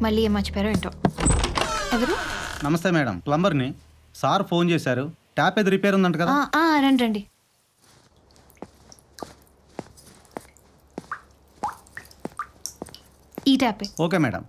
మళ్ళీ ఏం మర్చిపోయారో ఏంటో. ఎవరు? నమస్తే మేడం, ప్లంబర్ని. సార్ ఫోన్ చేశారు. ట్యాప్ ఏది రిపేర్ ఉందంట కదా. రండి రండి. ఈ ట్యాపే. Okay madam.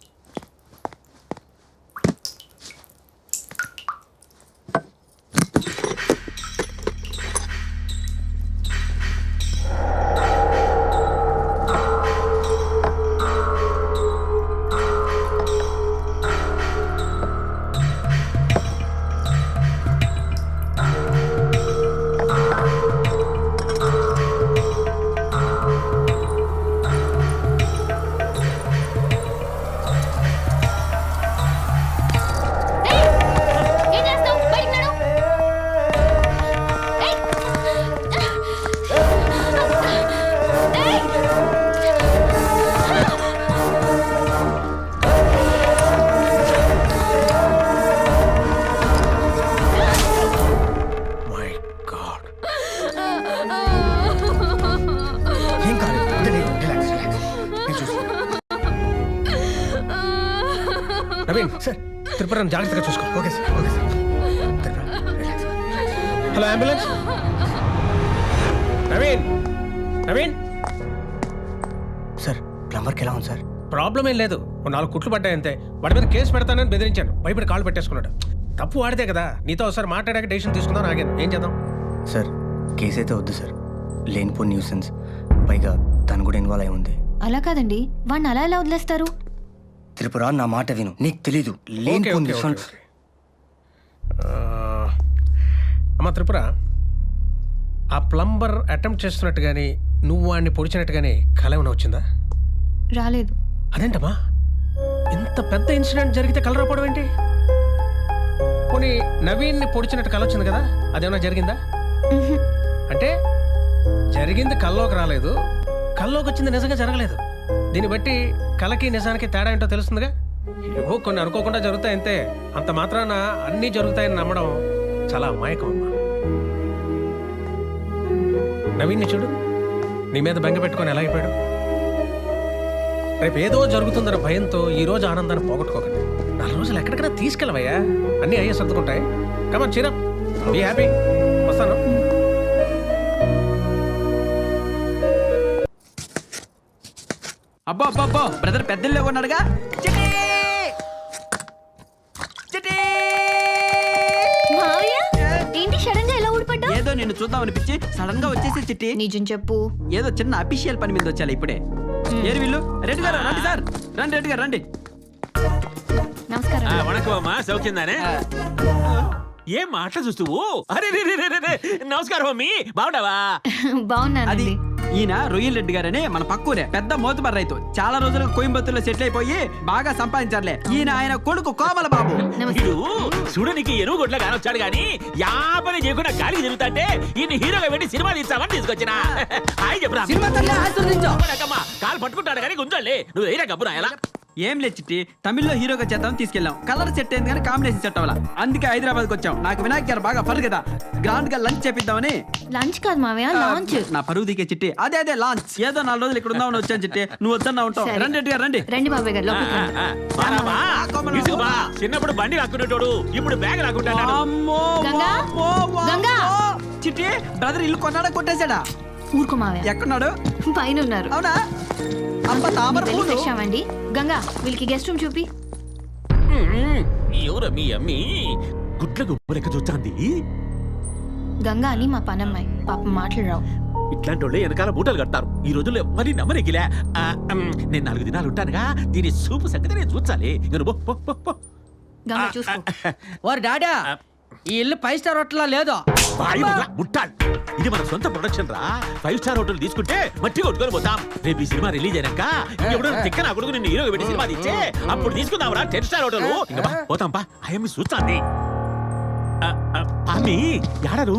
నవీన్ సార్, త్రిపురను జాగ్రత్తగా చూసుకో. Okay sir, okay sir. Hello ambulance. Naveen, Naveen sir, ప్లంబర్కి ఎలా ఉంది సార్? ప్రాబ్లం ఏం లేదు. 4 కుట్లు పడ్డాయి అంతే. వాడి మీద కేసు పెడతానని బెదిరించాను. భయపడి కాళ్ళు పెట్టేసుకున్నాడు. తప్పు వాడితే కదా. నీతో ఒకసారి మాట్లాడాక డెసిషన్ తీసుకుందాం ఆగాను. ఏం చేద్దాం? సార్, కేసు అయితే వద్దు సార్. లేనిపోని న్యూసెన్స్. పైగా తను కూడా ఇన్వాల్వ్ అయి ఉంది. అలా కాదండి, వాడిని అలా ఎలా వదిలేస్తారు? త్రిపుర, నా మాట విను. నీకు తెలీదు. లేనిపోని న్యూసెన్స్. అమ్మా త్రిపుర, ఆ ప్లంబర్ అటెంప్ట్ చేస్తున్నట్టు కానీ నువ్వు వాడిని పొడిచినట్టు కానీ కల ఏమైనా వచ్చిందా? రాలేదు. అదేంటమ్మా, ఇంత పెద్ద ఇన్సిడెంట్ జరిగితే కల రాకపోవడం ఏంటి? పోనీ నవీన్ని పొడిచినట్టు కల వచ్చింది కదా, అదేమన్నా జరిగిందా? అంటే జరిగింది కల్లోకి రాలేదు, కల్లోకి వచ్చింది నిజంగా జరగలేదు. దీన్ని బట్టి కలకి నిజానికి తేడా ఏంటో తెలుస్తుందిగా. ఏవో కొన్ని అనుకోకుండా జరుగుతాయి అంతే. అంత మాత్రాన అన్నీ జరుగుతాయని నమ్మడం చాలా అమాయకం అమ్మా. నవీన్ని చూడు, నీ మీద బెంగ పెట్టుకొని ఎలా అయిపోయాడు. రేపు ఏదో జరుగుతుందన్న భయంతో ఈ రోజు ఆనందాన్ని పోగొట్టుకోకండి. 4 రోజులు ఎక్కడికైనా తీసుకెళ్ళవయ్యా, అన్నీ అయ్యే సర్దుకుంటాయి. కమాన్ చీరా, బీ హ్యాపీ. వస్తాను. అబ్బో అబ్బో అబ్బో, బ్రదర్ పెద్దల్లో కొన్నాడుగా. ఏంటి సడన్ గా ఎలా ఊడిపడ్డా? ఏదో నిన్ను చూద్దాం అనిపించి సడన్ గా వచ్చేసి చిట్టి. నిజం చెప్పు. ఏదో చిన్న అఫీషియల్ పని మీద వచ్చాలి ఇప్పుడే. ఏరు వీళ్ళు? రెడ్డి గారు రండి సార్, రండి రెడ్డి గారు రండి. నమస్కారం. వణకం అమ్మా, సౌఖ్యందానే? ఏం మాటలు చూస్తువు? అరే నమస్కారం మమ్మీ, బాగున్నావా? బాగున్నానండి. ఈయన రొయ్యల్ రెడ్డి గారని మన పక్కూరే పెద్ద మోతుబర్ రైతు. చాలా రోజులుగా కోయంబత్తూరులో సెటిల్ అయిపోయి బాగా సంపాదించారులే. ఈయన ఆయన కొడుకు కోమల బాబు. వీడు చూడనికి ఎరువు గొడ్ల కానొచ్చాడు గాని యాపని చేయకుండా గాలికి తిరుగుతాంటే ఈయన హీరోగా పెట్టి సినిమా తీస్తామని తీసుకొచ్చిన. హాయ్ చెప్పురా. కాలు పట్టుకుంటాడు కానీ గుంజాలే. నువ్వు ఏరా గబ్బురా ఎలా? ఏం లేదు చిట్టి, తమిళ్లో హీరోగా చేద్దాం తీసుకెళ్ళాం. కలర్ సెట్ అయింది కానీ కాంబినేషన్ సెట్ అవ్వాల. అందుకే హైదరాబాద్కి వచ్చాం. నాకు వినాయక్ గారు బాగా ఫర్ కదా, గ్రాండ్ గా లంచ్ చేపిద్దామని. లంచ్ కాదు మావయ్య, లాంచ్. నా పరువు దిగే చిట్టి. అదే అదే లాంచ్. ఏదో 4 రోజులు ఇక్కడ ఉందామని వచ్చాను చిట్టి. నువ్వు వద్దన్నా ఉంటావు. రండి రెడ్డి గారు రండి. రండి బాబాయ్ గారు, లోపలికి రండి. చిన్నప్పుడు బండి లాక్కునేటోడు, ఇప్పుడు బ్యాగ్ లాక్కుంటాడు. అమ్మో గంగా? గంగా? చిట్టి, బ్రదర్ ఇల్లు కొన్నాడా కొట్టేశాడా? ఊరుకో మావయ్య, ఎక్కడున్నాడు? పైన ఉన్నారు. అవునా? అమ్మ తామర పూలు. ఫ్రెష్ అవ్వండి. గంగా, వీళ్ళకి గెస్ట్ రూమ్ చూపి. ఎవరు మీ అమ్మి గుడ్ల గుబ్బు లెక్క చూస్తాంది? గంగా అని మా పనమ్మాయి. పాపం మాటలు రావు. ఇట్లాంటి వాళ్ళే వెనకాల మూటలు కడతారు. ఈ రోజుల్లో ఎవరి నమ్మరెగిలే. నేను 4 దినాలు ఉంటానుగా, దీని సూపు సంగతి నేను చూచాలి. గంగా చూసుకో. ఓర్ డాడా, ఈ ఇల్లు 5 స్టార్ హోటల్ లేదో. ముట్టాలి, ఇది మన సొంత ప్రొడక్షన్ రా. 5 స్టార్ హోటల్ తీసుకుంటే మట్టి కొట్టుకొని పోతాం. రేపు ఈ సినిమా రిలీజ్ అయినాక ఎవడో తిక్క నా కొడుకు నిన్ను హీరోగా పెట్టి సినిమా తీస్తే అప్పుడు తీసుకుందాం రా 10 స్టార్ హోటల్. పోతాం పా. అయ్యమ్మి చూస్తాంది. పామి యాడరు?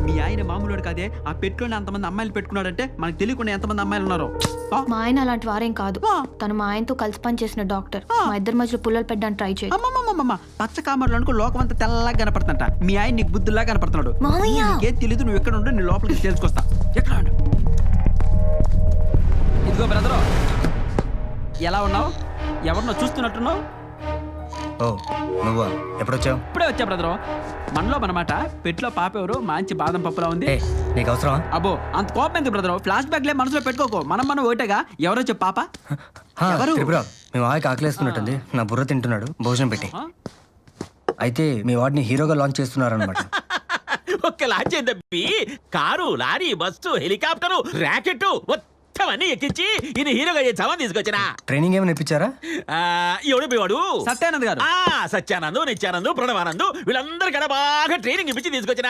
మీ ఆయన మామూలు కాదే, ఆ పెట్టుకుని అంతమంది అమ్మాయిలు పెట్టుకున్నాడంటే మనకు తెలియకుండా ఎంతమంది అమ్మాయిలు ఉన్నారో. ఆ, మా ఆయన అలాంటి వారేం కాదు. ఆ. తను మా ఆయనతో కలిసి పనిచేసిన డాక్టర్. మా ఇద్దరి మధ్యలో పుల్లలు పెట్టడానికి ట్రై చేయి. అమ్మమ్మమ్మమ్మ, పచ్చ కామర్లు అనుకో లోకం అంతా తెల్లగా కనపడుతుంట. మీ ఆయన నీకు బుద్ధుల్లా కనపడుతున్నాడు. మామయ్య. నీకేం తెలీదు, నువ్వు ఎక్కడ ఉండు, నీ లోపలికి తెలుసుకొస్తా. ఎక్కడ ఉండు? ఇదిగో బ్రదరు, ఎలా ఉన్నావు? ఎవరినో చూస్తున్నట్టున్నావు? ఓ నువ్వా, ఎప్పుడొచ్చావు? ఇప్పుడే వచ్చా బ్రదరు. మనలో మనమాట పెట్లో పాప ఎవరు మంచి బాదం పప్పులా ఉంది. ఏ నీకు అవసరమా? అబ్బో అంత కోపం ఎందుకు బ్రదరు? ఫ్లాష్ బ్యాక్ లే మనసులో పెట్టుకోకు. మనం ఒకటేగా. ఎవరో చెప్పు పాప. ఎవరు? త్రిపుర, మీ వాడికి ఆకలేస్తున్నట్టుంది, నా బుర్ర తింటున్నాడు, భోజనం పెట్టి. ఆ? అయితే మీ వాడిని హీరోగా లాంచ్ చేస్తున్నారనమాట. ఒక్క లాంచ్ ఏందబ్బి, car, lorry, bus, helicopter, rocket మొత్తం అన్ని ఎక్కించి ఈయన హీరోగా చేసామని తీసుకొచ్చిన. ట్రైనింగ్ ఏమైనా ఇప్పించారా? ఎవడు పోవాడు? సత్యానంద్ గారు. సత్యానందు, నిత్యానందు, ప్రణవానందు వీళ్ళందరికన్నా బాగా ట్రైనింగ్ ఇప్పించి తీసుకొచ్చిన.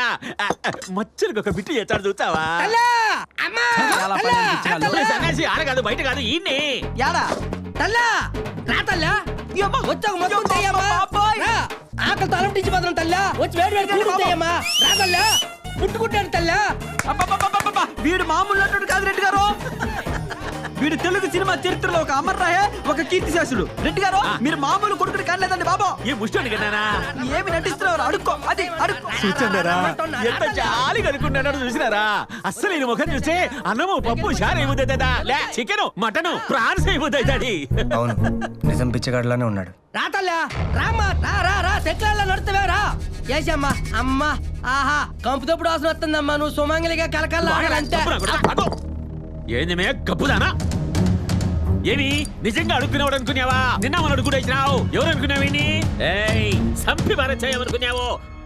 మచ్చలకు ఒక బిట్టు చేస్తాడు, చూస్తావా? చాలా పని అనిపించాలి. సన్యాసి ఆడ కాదు, బయట కాదు, ఈయన్ని. యాడా? తల్లా రా తల్లా, వచ్చాక మొత్తం తెయ్యమ్మా. రా. ఆకలి తలంటించి మాత్రం తల్లా వచ్చి వేడి వేడి కూడు తెయ్యమ్మా. రా తల్లా, పుట్టుకుంటాడు తల్లా. అబ్బబ్బబ్బబ్బబ్బ! వీడు మామూలు నటుడు కాదు రెడ్డి గారు. వీడు తెలుగు సినిమా చరిత్రలో ఒక అమర్రాయే, ఒక కీర్తిశేషుడు. రెడ్డి గారు, మీరు మామూలు కొడుకుని కాలేదండి బాబు. ఈ ముష్టోని కన్నానా? ఏమి నటిస్తున్నారు? అడుక్కో, అది అడుక్కో. చూచండారా ఎంత జాలి కనుక్కున్నాడో చూసినారా? అస్సలు ఈ ముఖం చూస్తే అన్నము, పప్పు, షార్ ఏముద్దదా, లే చికెన్, మటన్, ప్రాన్స్ ఏముద్దది. అవును, నిజం పిచ్చగాడిలానే ఉన్నాడు. రా తల్లా, రామ్మా, రా రా రా, చెట్ల నడుతువే రా. ఏసమ్మా, అమ్మా, ఆహా, కంపుతప్పుడు వాసన వస్తుందమ్మా. నువ్వు సుమంగలిగా కలకల్లాగాలంటే. ఏంది గప్పుదానా? ఏమి నిజంగా అడుక్కునేవాడు అనుకున్నావా? నిన్న మనం అడుగుడేసినావు. ఎవరు అనుకున్నావేంటి? సంపి మరచేయమనుకున్నావు.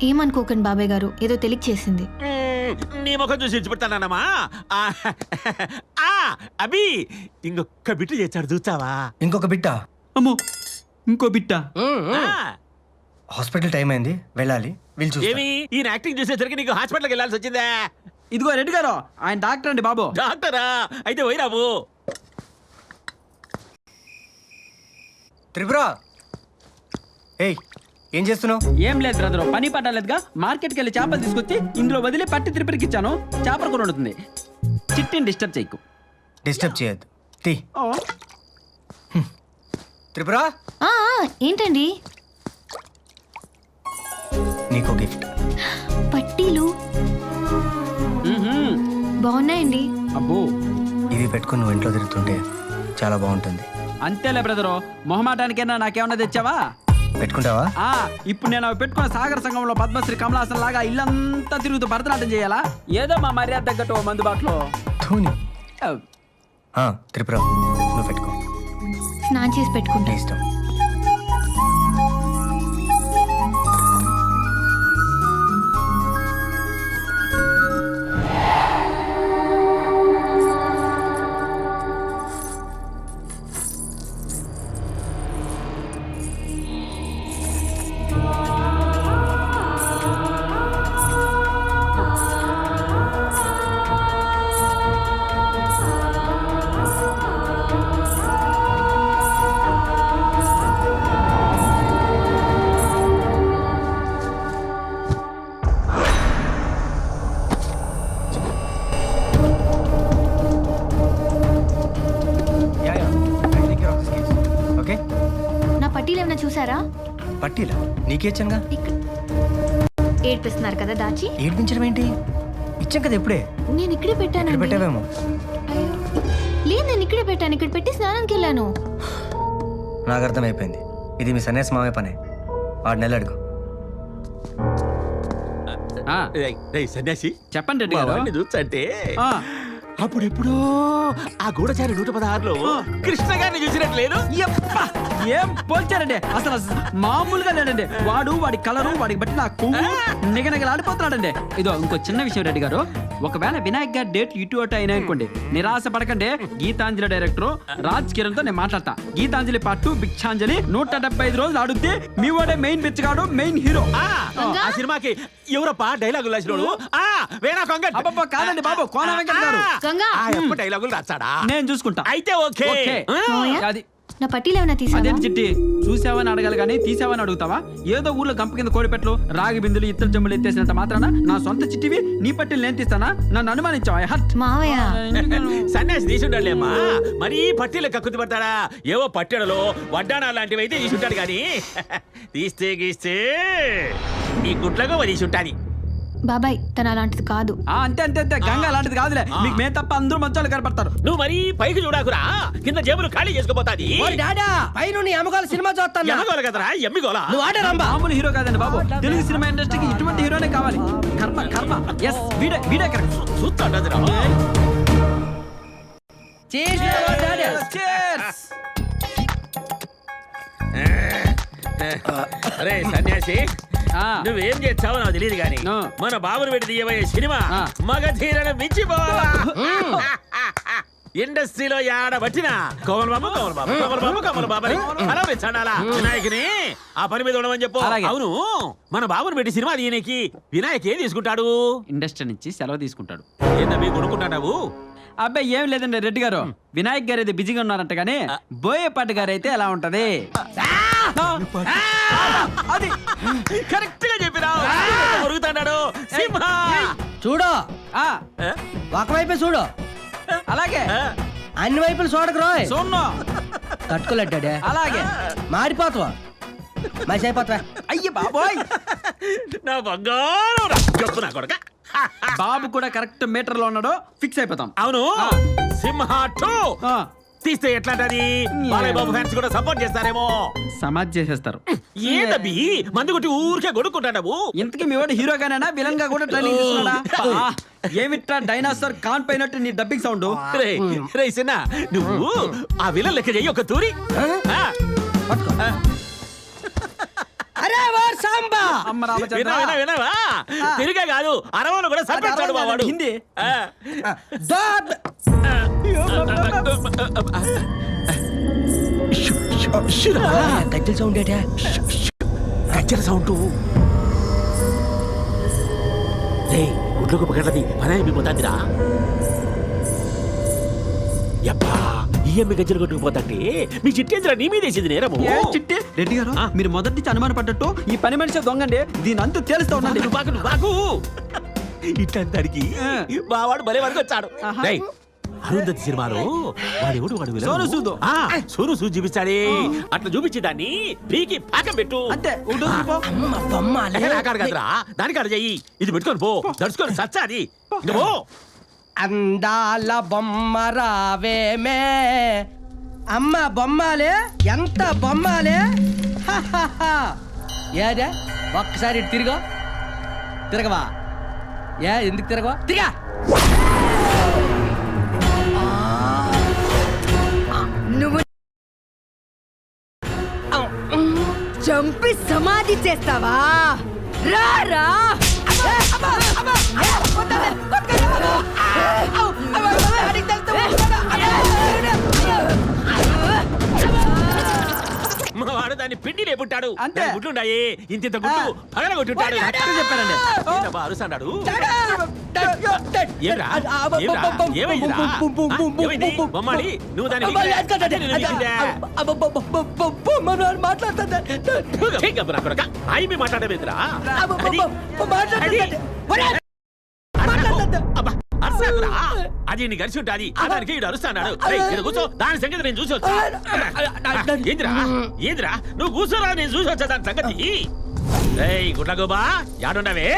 ఏమనుకోకండి బాబాయ్ గారు, ఏదో తెలియక చేసింది. నీ ముఖం చూసి ఇచ్చిపెడతానమ్మా. అభి ఇంకొక బిట్టు చేశాడు, చూస్తావా? ఇంకొక బిట్ట? అమ్మో, ఇంకో బిట్ట. హాస్పిటల్ టైం అయింది, వెళ్ళాలి. వీళ్ళు చూస్తారు. ఏమి ఈయన యాక్టింగ్ చూసేసరికి నీకు హాస్పిటల్కి వెళ్ళాల్సి వచ్చిందా? ఇదిగో రెడ్డి గారు, ఆయన డాక్టర్ అండి బాబు. డాక్టరా? అయితే పోయిరావు. త్రిపుర, ఏయ్ ఏం చేస్తున్నావు? ఏం లేదు బ్రదర్, పని పట్టలేదుగా. మార్కెట్కి వెళ్ళి చేపలు తీసుకొచ్చి ఇందులో వదిలి పట్టి తిరుపతికి ఇచ్చాను. చేపల కూర వండుతుంది. చిట్టిని డిస్టర్బ్ చేయకు. డిస్టర్బ్ చేయొద్దు, తీ. ఓ, త్రిపుర, ఆ, ఏంటండి? నీకు గిఫ్ట్. పట్టీలు మ్మ్హ్మ్. బాగున్నాయండి. అబ్బో, ఇది పెట్టుకుని నువ్వు ఇంట్లో తిరుగుతుంటే చాలా బాగుంటుంది. అంతేలే బ్రదరు, మొహమాటానికైనా నాకేమన్నా తెచ్చావా? పెట్టుకుంటావా? ఇప్పుడు నేను అవి పెట్టుకున్న సాగర సంఘంలో పద్మశ్రీ కమలాసన్ లాగా ఇల్లంతా తిరుగుతూ భరతనాట్యం చేయాలా? ఏదో మా మర్యాద తగ్గట్టు మందుబాటులో. ధోని. త్రిపుర, నువ్వు పెట్టుకో. స్నానం చేసి పెట్టుకుంటా. నీ ఇష్టం. ఓకే, నా పట్టీలు ఏమైనా చూసారా? పట్టీలా? నీకేచ్చంగా? ఇక్కడ ఏడ్పిస్తున్నారు కదా దాచి. ఏడ్పించడం ఏంటి? ఇచ్చాం కదా ఇప్పుడే. నేను ఇక్కడే పెట్టాను. ఇక్కడ పెట్టావేమో. లేదు, నేను ఇక్కడే పెట్టాను. ఇక్కడ పెట్టి స్నానానికి వెళ్ళాను. నాకు అర్థమైపోయింది, ఇది మీ సన్యాసి మావే పనే. 6 నెలలు అడుగు. సన్యాసి చెప్పండి రెడ్డి గారు. చూసంటే ఆ, అప్పుడెప్పుడో ఆ గూఢచారి 116లో కృష్ణ గారిని చూసినట్లేదు. యప్ప! ఏం పోల్చారండి అసలు. మామూలుగా లేదండి. వాడి కలరు, వాడికి బట్టి నా కొవ్వు నిగనగలాడిపోతున్నాడండి. ఇదో ఇంకో చిన్న విషయం రెడ్డి గారు, ఒకవేళ వినాయక్ గారి డేట్ ఇటు అటు అయినా అనుకోండి, నిరాశ పడకండి. గీతాంజలి డైరెక్టర్ రాజ్ కిరణ్ తో నేను మాట్లాడతా. గీతాంజలి పార్ట్ 2 భిక్షాంజలి 175 రోజులు ఆడుద్ది. మీ వాడే మెయిన్ బిచ్చగాడు, మెయిన్ హీరో. ఆ సినిమాకి ఎవరప్ప డైలాగులు రాసినోడు? వేణా కొంగట్. అబ్బబ్బా, కాదండి బాబు, కోన వెంకట్ గారు. గంగా, డైలాగులు రాస్తాడా? నేను చూసుకుంటా. అయితే ఓకే. ఓకే. మావయ్య? అది నా పట్టీలు ఏమైనా తీసావా? అదేంటి చిట్టి, చూసావని అడగాలి కానీ తీసావని అడుగుతావా? ఏదో ఊర్లో గంప కింద కోడిపెట్లు రాగి బిందులు ఇత్తడి చెంబులు ఎత్తేసినంత మాత్రాన నా సొంత చిట్టివి నీ పట్టీలు నేను తీస్తానా? నన్ను అనుమానించావా? హట్. మావయ్య సన్యాసి తీసుంటాడులేమ్మా, మరీ పట్టీల కక్కుతి పడతాడా? ఏవో పట్టెడలో వడ్డాణాలు లాంటివి అయితే తీసుంటాడు కానీ తీస్తే గీస్తే నీ గుట్లగా తీసుంటాది. బాబాయ్ తన అలాంటిది కాదు. అంతే అంతే అంతే, గంగ అలాంటిది కాదులే. మీకు మే తప్ప అందరూ మంచాలు కనపడతారు. నువ్వు మరీ పైకి చూడాకురా, కింద జేబులు ఖాళీ చేసుకోపోతాది. ఓరి డాడా పైన నీ అమ్మగారు సినిమా చూస్తాను. ఎమ్మగోల కదరా, ఎమ్మిగోలా. నువ్వు ఆడే రంబా. మామూలు హీరో కాదండి బాబు, తెలుగు సినిమా ఇండస్ట్రీకి ఇటువంటి హీరోనే కావాలి. కర్మ కర్మ. ఎస్, వీడే కరెక్ట్. చూస్తాడదిరా. చేసినావా డాడా? Cheers. అరే సన్యాసి, ఆ, నువ్వేం చేస్తావో నాకు తెలియదు కానీ ఆ. మన బాబుని పెట్టి తీయబోయే సినిమా ఆ. మగధీరను మించిపోవాలా. ఇండస్ట్రీలో ఏడబట్టిన కమల్ బాబు అని అలా పెంచాడాలా వినాయకుని ఆ పని మీద ఉండమని చెప్పు. అలాగే. అవును, మన బాబుని పెట్టి సినిమా తీయనికి వినాయక్ ఏం తీసుకుంటాడు? ఇండస్ట్రీ నుంచి సెలవు తీసుకుంటాడు. ఏంటవి కొనుక్కుంటావు? అబ్బాయి ఏం లేదండి రెడ్డి గారు, వినాయక్ గారు అయితే బిజీగా ఉన్నారంట కానీ బోయేపాటి గారు అయితే ఎలా ఉంటది? అది కరెక్ట్ గా చెప్పినా కొరుకుతాడు సింహ. చూడు ఆ, ఒకవైపే చూడు, అలాగే అన్ని వైపులు చూడకు రోయ్. చూడను. తట్టుకోలేడు డాడే, అలాగే మాడిపోతావా మసి అయిపోతావా. అయ్యి బాబోయ్, నా బంగారం రా. చెప్పు నా కొడక. బాబు కూడా కరెక్ట్ మీటర్ లో ఉన్నాడు, ఫిక్స్ అయిపోతాం. అవును, ఆ. సింహ 2 ఆ, తీస్తే ఎట్లాంటది? బాలయ్య బాబు ఫ్యాన్స్ కూడా సపోర్ట్ చేస్తారేమో. సమాజ్ చేసేస్తారు. ఏంటబ్బి మందు కొట్టి ఊరికే కొడుకుంటావు? ఇంతకీ మీ వాడు హీరోగానేనా విలన్ గా కూడా ట్రైనింగ్ తీసుకున్నాడా? ఆ, ఏమిట్రా డైనాసర్ కాన్ పైనట్టు నీ డబ్బింగ్ సౌండ్. రే సిన్న, నువ్వు ఆ విలన్ లెక్క చెయ్యి ఒక తూరి. ఆ. ఆ. అరే వార్ సాంబా. అమ్మ రామచంద్ర. వినవా తిరిగే కాదు, అరవను కూడా సరిపెట్టాడు మా వాడు. హిందీ. ఆ. దోద్. గజ్జల సౌండ్ ఏటా? గజ్జల సౌండ్. గుడ్లకు పగలది పని అయిపోతాదిరా. యబ్బా, ఈ అమ్మి గజ్జలు కొట్టుకుపోతాంటే మీ చిట్టేంద్ర నీ మీదేసింది నేరము. ఏ చిట్టి రెడ్డి గారు, మీరు మొదటి నుంచి అనుమాన పడ్డట్టు ఈ పని మనిషి దొంగండి, దీని అంతు తేలుస్తా ఉండండి. నువ్వు బాగు ఇట్లాంటానికి బావాడు భలే వరకు వచ్చాడు. ఆహా. రేయ్, అరుంధతి సినిమాలో వాడు విలన్. సోను సూదు. సోను సూద్ చూపిస్తాడే, అట్లా చూపించి దాన్ని పీకి పాకం పెట్టు. అంతే ఒకటి పో. అమ్మ బొమ్మాలి. నాకాడు కదరా, దానికాడ చెయ్యి. ఇది పెట్టుకొని పో, దడుచుకొని సచ్చాది. ఇంకా పో. అందాల బొమ్మ రావేమే, అమ్మ బొమ్మాలే, ఎంత బొమ్మాలే. ఏదే ఒక్కసారి ఇటు తిరుగు. తిరగవా? ఏ ఎందుకు తిరగవా? తిరిగా. నువ్వు చంపి సమాధి చేస్తావా? రారా. మా వాడు దాన్ని పిండి లేపుంటాడు. అంతే. దాని గుడ్లుండాయి, ఇంత గుడ్లు పగల కొట్టుంటాడు. చెప్పారండి. ఏంటబ్బా అరుస్తాడు? ఏమిరా? ఏమైందిరా? ఏమైంది? బొమ్మాలి, నువ్వు దాన్ని మాట్లాడమేంద్రా? అది నీ గడిచి ఉంటాది, దానికి ఈడు అరుస్తాడు. కూర్చో, దాని సంగతి నేను చూసి వచ్చా. ఏందిరా ఏందిరా నువ్వు కూర్చోరా, నేను చూసి వచ్చా దాని సంగతి. ఏయ్ గుడ్లగోబా, యాడుండవే?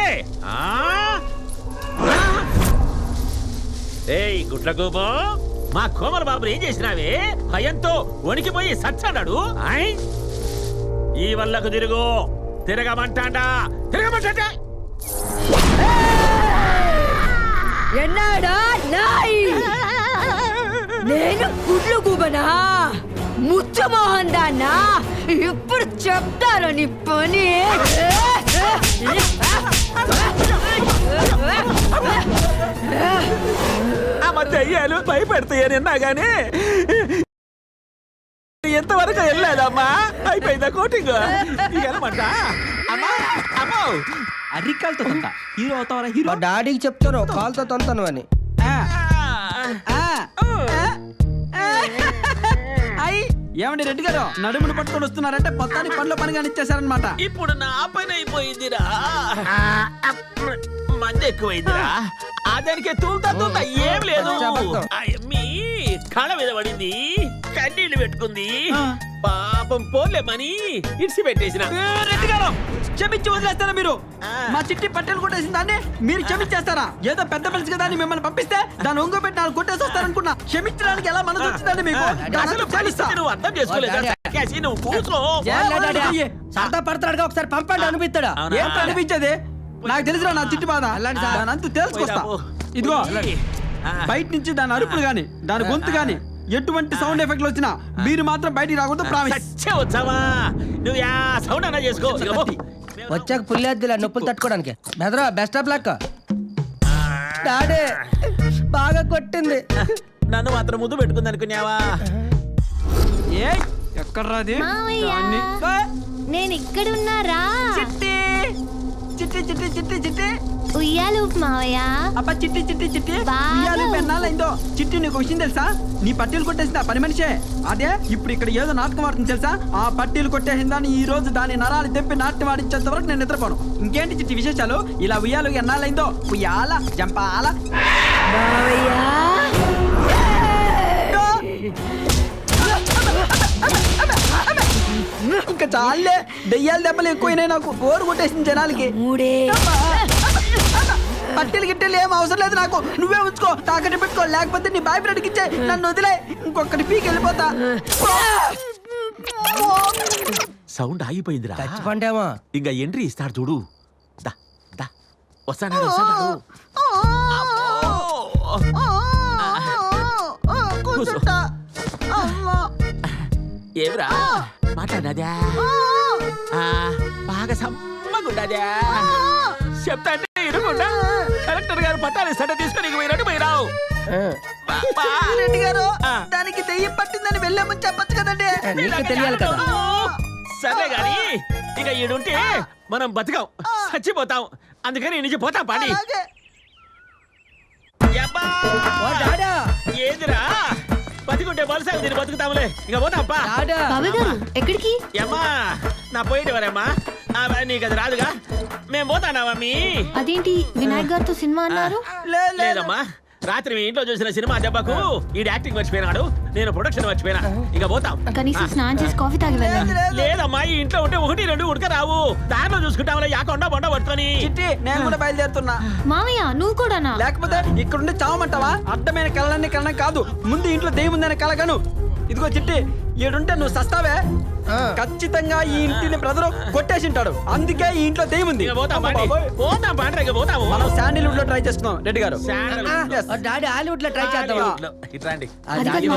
ఏయ్ గుడ్లగోబా, మా కోమల బాబుని ఏం చేసినావే? భయంతో వణికిపోయి సచ్చాడాడు. ఈ వల్లకు తిరుగు, తిరగమంటాడా? తిరగమంటాడా? ఎన్నాడా నాయ్? నేను గుడ్లు గుబనా, ముచ్చమోహన్ దాన్నా? ఇప్పుడు చెప్తాను నీ పని. ఆ మధ్య అయ్యాలు భయపెడతాయని అన్నాగానే ఎంతవరకు వెళ్ళలేదమ్మా. అయిపోయిందా కోటింగ్? వెళ్ళమంట అమ్మా. అమ్మో, అరికాలతో తంత హీరో అవుతావరా? హీరో. మా డాడీకి చెప్తాను కాల్తో తంతాను అని. ఏమండి రెడ్డి గారు నడుమును పట్టుకొని వస్తున్నారంటే మొత్తానికి పనిలో పని కానిచ్చేసారనమాట. ఇప్పుడు నా పని అయిపోయిందిరా. మంది ఎక్కువైందిరా. అదానికి తూలుతా ఏం లేదు. మీ కళ మీద పడింది, కన్నీళ్లు పెట్టుకుంది. పాపం పోలేమని ఇడిసి పెట్టేసిన. రెడ్డి గారు క్షమించి వదిలేస్తారా మీరు? మా చిట్టి పట్టెలు కొట్టేసిన దాన్ని మీరు క్షమించేస్తారా? ఏదో పెద్ద మనిషి కదా అని మిమ్మల్ని పంపిస్తే దాన్ని ఒంగో పెట్టి నాలుగు కొట్టేసి వస్తారనుకున్నా. క్షమించడానికి ఎలా మనసు వచ్చిందండి మీకు? అసలు పరిస్థితి నువ్వు అర్థం చేసుకోలేదు. నువ్వు కూర్చో. సరదా పడతాడుగా ఒకసారి పంపండి అనిపిస్తాడా? ఏం అనిపించేది? నాకు తెలుసురా నా చిట్టి బాధ. దాని అంతా తెలుసుకొస్తా. ఇదిగో బయట నుంచి దాని అరుపులు గాని దాని గొంతు గాని ఎటువంటి సౌండ్ ఎఫెక్ట్లు వచ్చినా మీరు మాత్రం బయటికి రాకూడదు. ప్రామిస్. వచ్చావా నువ్వు యా సౌండ్ అన్నా చేసుకో. వచ్చాక పుల్లేద్దులే నొప్పులు తట్టుకోవడానికి. బెదరా బెస్ట్ ఆఫ్ లక్. డాడీ బాగా కొట్టింది. నన్ను మాత్రం ముందు పెట్టుకుంది అనుకున్నావా? ఏ ఎక్కడ్రాది? మావయ్య. నేను ఇక్కడ ఉన్నారా? చిట్టి చిట్టి చిట్టి చిట్టి చిట్టి ఉయ్యాలు మావయ్య. అబ్బా చిట్టి చిట్టి చిట్టి బాగా ఉయ్యాలు పెన్నాలైందో. చిట్టి నీకు విషయం తెలుసా? నీ పట్టీలు కొట్టేసింది ఆ పని మనిషే. అదే ఇప్పుడు ఇక్కడ ఏదో నాటకం ఆడుతుంది తెలుసా? ఆ పట్టీలు కొట్టేసిందని ఈ రోజు దాని నరాలు తెప్పి నాట్యం ఆడించేంత వరకు నేను నిద్రపోను. ఇంకేంటి చిట్టి విశేషాలు? ఇలా ఉయ్యాలు ఎన్నాలైందో. ఉయ్యాల జంపాల ఇంకా చాలే. దెయ్యాల దెబ్బలు ఎక్కువైనాయి. నాకు బోరు కొట్టేసింది జనాలకి. పట్టెలు గిట్టెలు ఏం అవసరం లేదు నాకు. నువ్వే ఉంచుకో, తాకట్టు పెట్టుకో. లేకపోతే నీ బాయ్ ఫ్రెండ్కి ఇచ్చే నన్ను వదిలే. ఇంకొకటి పీకి వెళ్ళిపోతా. సౌండ్ ఆగిపోయిందిరా. చచ్చిపోండేమో. ఇంకా ఎంట్రీ ఇస్తాడు చూడు. దా దా వస్తాడు వస్తాడు. ఏమిరా మాట్లాడదా? బాగా సమ్మగుండదా? చెప్తా అంటే ఇరుకుండా కలెక్టర్ గారు పట్టాలి సట తీసుకొని పోయినట్టు పోయిరావు. రెడ్డి గారు దానికి దెయ్యం పట్టిందని వెళ్ళామని చెప్పొచ్చు కదండి. నీకు తెలియాలి కదా. సర్లే గాని ఇక ఈడుంటే మనం బతకాం, చచ్చిపోతాం. అందుకని నుంచి పోతాం పాడి. ఏదిరా బతికుంటే బలసాగు దీన్ని బతుకుతాములే. ఇక పోతాంపా. బాబాయ్ గారు ఎక్కడికి? ఏమ్మా నా పోయేటివారేమ్మా, నీకు అది రాదుగా. మేము పోతానా మమ్మీ? అదేంటి వినాయక్ గారితో సినిమా అన్నారు? లేదమ్మా, రాత్రి మీ ఇంట్లో చూసిన సినిమా దెబ్బకు ఈ యాక్టింగ్ మర్చిపోయినాడు, నేను ప్రొడక్షన్ మర్చిపోయినా. ఇక పోతాం. కనీసం స్నానం చేసి కాఫీ తాగి వెళ్ళండి. లేదమ్మా, ఈ ఇంట్లో ఉంటే 1, 2 ఉడక రావు. దారిలో చూసుకుంటాంలే. యాకొండ బొండ పట్టుకొని. చిట్టి నేను కూడా బయలుదేరుతున్నా. మామయ్య నువ్వు కూడానా? లేకపోతే ఇక్కడుండి చావమంటావా? అడ్డమైన కళలన్నీ కలడం కాదు, ముందు ఇంట్లో దెయ్యం ఉందని కలగను. ఇదిగో చిట్టి, ఈడుంటే నువ్వు సస్తావే. ఖచ్చితంగా ఈ ఇంటిని బ్రదరు కొట్టేసింటాడు. అందుకే ఈ ఇంట్లో దెయ్యం ఉంది. పోతాం పాండ్రా. ఇక పోతాము. మనం శాండిల్వుడ్ లో ట్రై చేస్తున్నాం రెడ్డి గారు. డాడీ హాలీవుడ్ లో ట్రై చేద్దాం. ఇట్రాండి. అది కాదు